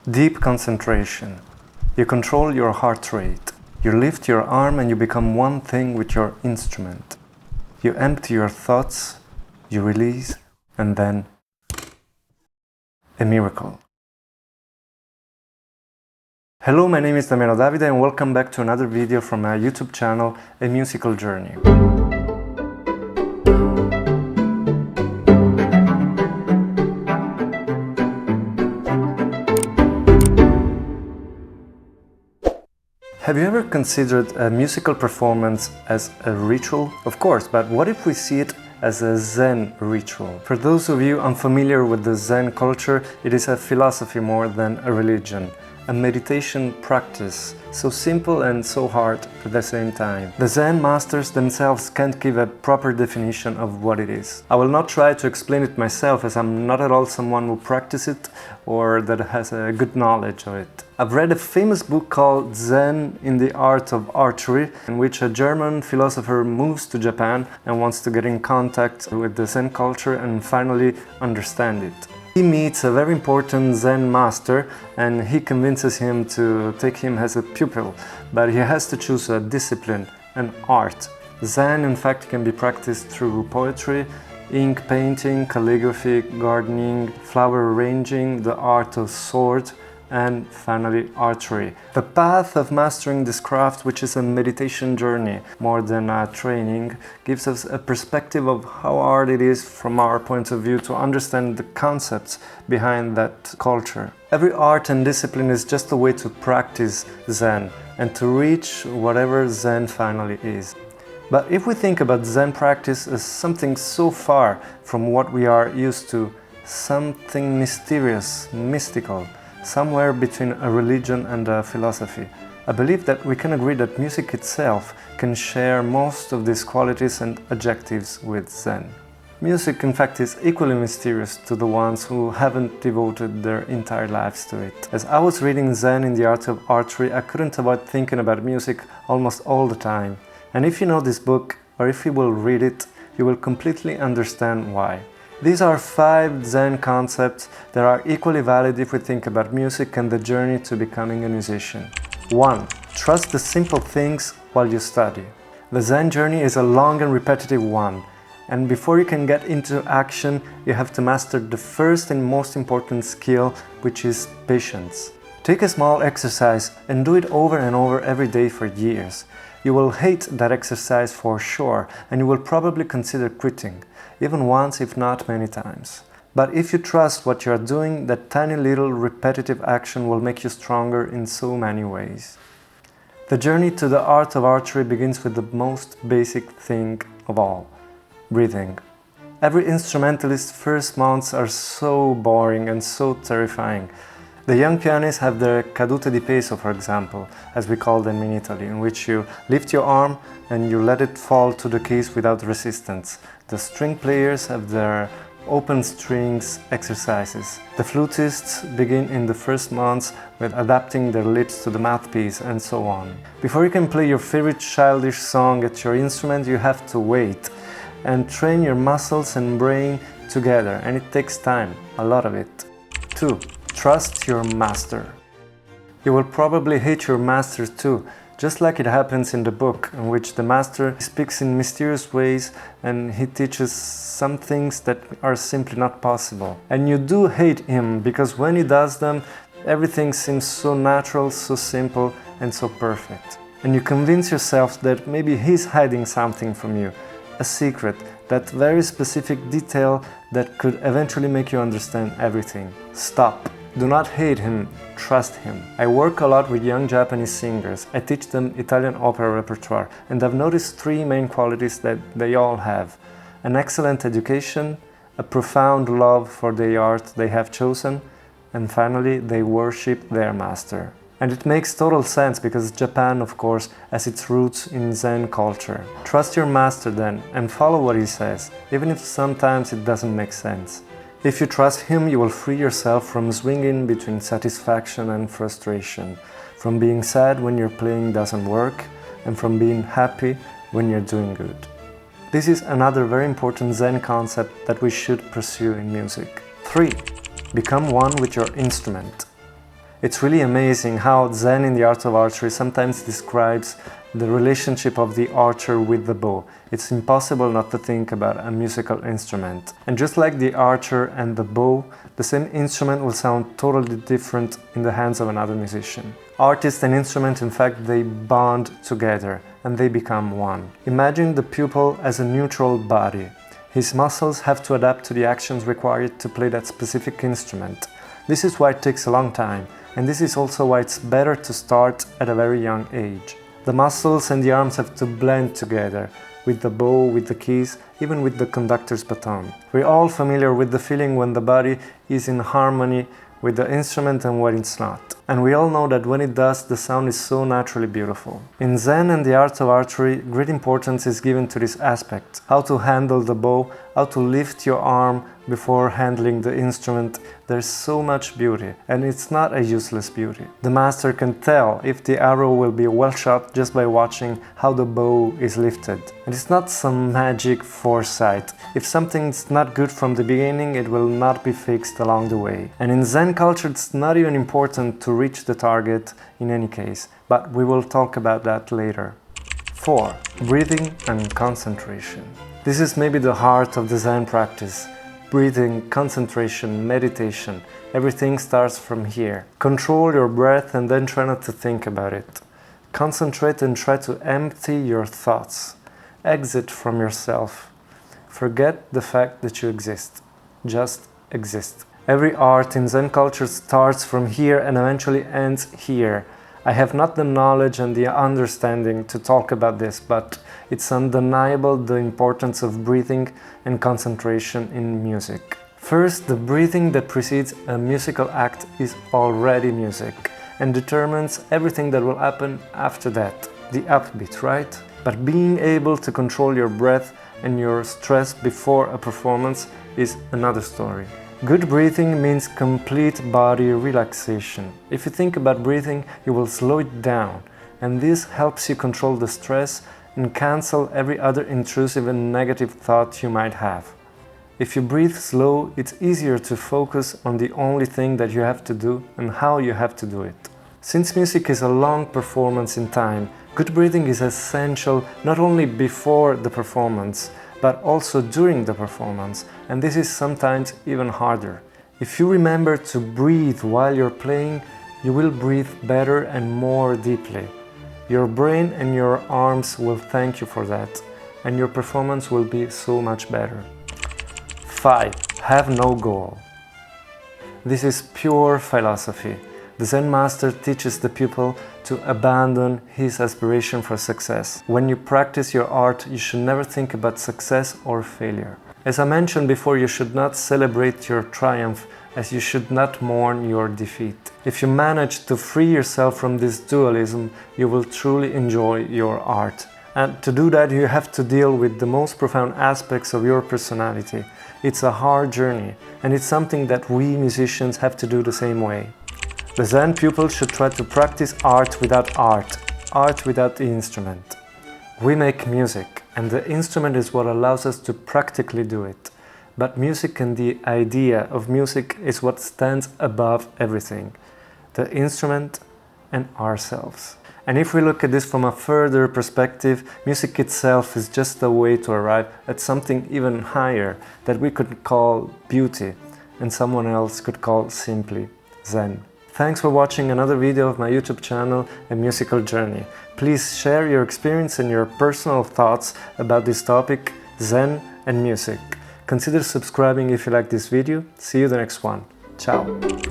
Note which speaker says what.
Speaker 1: Deep concentration. You control your heart rate. You lift your arm and you become one thing with your instrument. You empty your thoughts, you release, and then a miracle. Hello, my name is Damiano Davide and welcome back to another video from my YouTube channel, A Musical Journey. Have you ever considered a musical performance as a ritual? Of course, but what if we see it as a Zen ritual? For those of you unfamiliar with the Zen culture, it is a philosophy more than a religion. A meditation practice, so simple and so hard at the same time. The Zen masters themselves can't give a proper definition of what it is. I will not try to explain it myself, as I'm not at all someone who practices it or that has a good knowledge of it. I've read a famous book called Zen in the Art of Archery, in which a German philosopher moves to Japan and wants to get in contact with the Zen culture and finally understand it. He meets a very important Zen master and he convinces him to take him as a pupil, but he has to choose a discipline, an art. Zen, in fact, can be practiced through poetry, ink painting, calligraphy, gardening, flower arranging, the art of sword, and finally archery. The path of mastering this craft, which is a meditation journey more than a training, gives us a perspective of how hard it is from our point of view to understand the concepts behind that culture. Every art and discipline is just a way to practice Zen and to reach whatever Zen finally is. But if we think about Zen practice as something so far from what we are used to, something mysterious, mystical, somewhere between a religion and a philosophy, I believe that we can agree that music itself can share most of these qualities and adjectives with Zen. Music, in fact, is equally mysterious to the ones who haven't devoted their entire lives to it. As I was reading Zen in the Art of Archery, I couldn't avoid thinking about music almost all the time. And if you know this book, or if you will read it, you will completely understand why. These are 5 Zen concepts that are equally valid if we think about music and the journey to becoming a musician. 1. Trust the simple things while you study. The Zen journey is a long and repetitive one, and before you can get into action, you have to master the first and most important skill, which is patience. Take a small exercise and do it over and over every day for years. You will hate that exercise for sure, and you will probably consider quitting, even once if not many times. But if you trust what you are doing, that tiny little repetitive action will make you stronger in so many ways. The journey to the art of archery begins with the most basic thing of all: breathing. Every instrumentalist's first months are so boring and so terrifying. The young pianists have their cadute di peso, for example, as we call them in Italy, in which you lift your arm and you let it fall to the keys without resistance. The string players have their open strings exercises. The flutists begin in the first months with adapting their lips to the mouthpiece and so on. Before you can play your favorite childish song at your instrument, you have to wait and train your muscles and brain together, and it takes time, a lot of it. 2. Trust your master. You will probably hate your master too, just like it happens in the book, in which the master speaks in mysterious ways and he teaches some things that are simply not possible. And you do hate him, because when he does them, everything seems so natural, so simple and so perfect. And you convince yourself that maybe he's hiding something from you, a secret, that very specific detail that could eventually make you understand everything. Stop. Do not hate him, trust him. I work a lot with young Japanese singers. I teach them Italian opera repertoire, and I've noticed 3 main qualities that they all have: an excellent education, a profound love for the art they have chosen, and finally, they worship their master. And it makes total sense, because Japan, of course, has its roots in Zen culture. Trust your master then, and follow what he says, even if sometimes it doesn't make sense. If you trust him, you will free yourself from swinging between satisfaction and frustration, from being sad when your playing doesn't work, and from being happy when you're doing good. This is another very important Zen concept that we should pursue in music. 3. Become one with your instrument. It's really amazing how Zen in the art of archery sometimes describes the relationship of the archer with the bow. It's impossible not to think about a musical instrument. And just like the archer and the bow, the same instrument will sound totally different in the hands of another musician. Artist and instrument, in fact, they bond together and they become one. Imagine the pupil as a neutral body. His muscles have to adapt to the actions required to play that specific instrument. This is why it takes a long time, and this is also why it's better to start at a very young age. The muscles and the arms have to blend together, with the bow, with the keys, even with the conductor's baton. We're all familiar with the feeling when the body is in harmony with the instrument and when it's not. And we all know that when it does, the sound is so naturally beautiful. In Zen and the art of archery, great importance is given to this aspect. How to handle the bow, how to lift your arm before handling the instrument. There's so much beauty, and it's not a useless beauty. The master can tell if the arrow will be well shot just by watching how the bow is lifted. And it's not some magic foresight. If something's not good from the beginning, it will not be fixed along the way. And in Zen culture, it's not even important to reach the target in any case, but we will talk about that later. 4. Breathing and concentration. This is maybe the heart of the Zen practice. Breathing, concentration, meditation, everything starts from here. Control your breath and then try not to think about it. Concentrate and try to empty your thoughts. Exit from yourself. Forget the fact that you exist. Just exist. Every art in Zen culture starts from here and eventually ends here. I have not the knowledge and the understanding to talk about this, but it's undeniable the importance of breathing and concentration in music. First, the breathing that precedes a musical act is already music and determines everything that will happen after that, the upbeat, right? But being able to control your breath and your stress before a performance is another story. Good breathing means complete body relaxation. If you think about breathing, you will slow it down, and this helps you control the stress and cancel every other intrusive and negative thought you might have. If you breathe slow, it's easier to focus on the only thing that you have to do and how you have to do it. Since music is a long performance in time, good breathing is essential not only before the performance, but also during the performance, and this is sometimes even harder. If you remember to breathe while you're playing, you will breathe better and more deeply. Your brain and your arms will thank you for that, and your performance will be so much better. 5. Have no goal. This is pure philosophy. The Zen master teaches the pupil to abandon his aspiration for success. When you practice your art, you should never think about success or failure. As I mentioned before, you should not celebrate your triumph, as you should not mourn your defeat. If you manage to free yourself from this dualism, you will truly enjoy your art. And to do that, you have to deal with the most profound aspects of your personality. It's a hard journey, and it's something that we musicians have to do the same way. The Zen pupil should try to practice art without art without the instrument. We make music, and the instrument is what allows us to practically do it. But music and the idea of music is what stands above everything. The instrument and ourselves. And if we look at this from a further perspective, music itself is just a way to arrive at something even higher that we could call beauty, and someone else could call simply Zen. Thanks for watching another video of my YouTube channel, A Musical Journey. Please share your experience and your personal thoughts about this topic, Zen and music. Consider subscribing if you like this video. See you in the next one. Ciao!